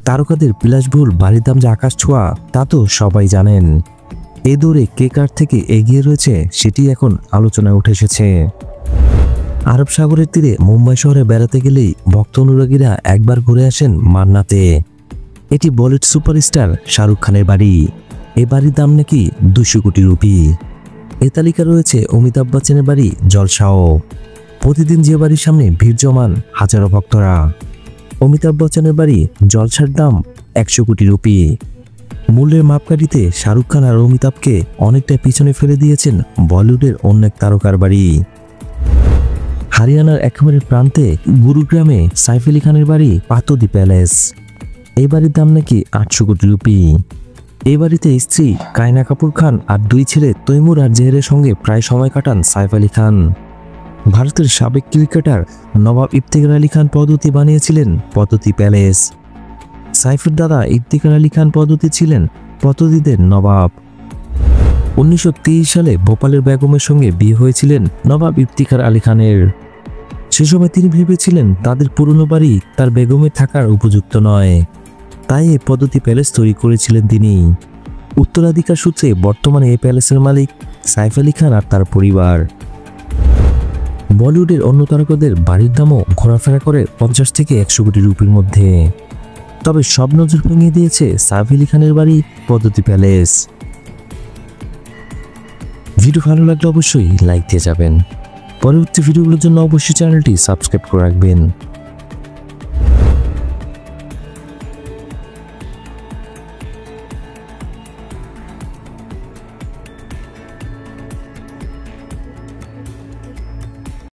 তারকাদের বিলাসবহুল বাড়ির দাম যে আকাশ ছোঁয়া তা তো সবাই জানেন। এ দৌড়ে কে কার থেকে এগিয়ে রয়েছে সেটি এখন আলোচনায় উঠে এসেছে। আরব সাগরের তীরে মুম্বাই শহরে বেড়াতে গেলেই ভক্ত অনুরাগীরা একবার ঘুরে আসেন মান্নাতে। এটি বলিউড সুপারস্টার শাহরুখ খানের বাড়ি। এ বাড়ির দাম নাকি 200 কোটি রুপি। এ তালিকা রয়েছে অমিতাভ বচ্চনের বাড়ি জলসাও। প্রতিদিন যে বাড়ির সামনে ভিড় জমান হাজারো ভক্তরা। অমিতাভ বচ্চনের বাড়ি জলসার দাম 100 কোটি রুপি। মূল্যের মাপকাঠিতে শাহরুখ খান আর অমিতাভকে অনেকটা পিছনে ফেলে দিয়েছেন বলিউডের অন্য এক তারকার বাড়ি। হরিয়ানার একেবারে প্রান্তে গুরুগ্রামে সাইফ আলী খানের বাড়ি পাতোদি প্যালেস। এই বাড়ির দাম নাকি 800 কোটি রুপি। এই বাড়িতে স্ত্রী কায়না কাপুর খান আর 2 ছেলে তৈমুর আর জেহেরের সঙ্গে প্রায় সময় কাটান সাইফ আলী খান। ভারতের সাবেক ক্রিকেটার নবাব ইফতেখার আলী খান পদ্ধতি বানিয়েছিলেন পদ্ধতি প্যালেস। সাইফের দাদা ইফতেখার আলী খান পদ্ধতি ছিলেন পদ্ধতিদের নবাব। 1930 সালে ভোপালের বেগমের সঙ্গে বিয়ে হয়েছিলেন নবাব ইফতেখার আলী খানের। সে সময় তিনি ভেবেছিলেন তাদের পুরনো বাড়ি তার বেগমের থাকার উপযুক্ত নয়, তাই এই পদ্ধতি প্যালেস তৈরি করেছিলেন তিনি। উত্তরাধিকার সূত্রে বর্তমানে এই প্যালেসের মালিক সাইফ আলী খান আর তার পরিবার। বলিউডের অন্য তারকাদের বাড়ির দামও ঘোরাফেরা করে 50 থেকে 100 কোটি রুপির মধ্যে। তবে সব নজর ভেঙে দিয়েছে সাইফ আলী খানের বাড়ি পদ্ধতি প্যালেস। ভিডিও ভালো লাগলে অবশ্যই লাইক দিয়ে যাবেন। পরবর্তী ভিডিওগুলোর জন্য অবশ্যই চ্যানেলটি সাবস্ক্রাইব করে রাখবেন।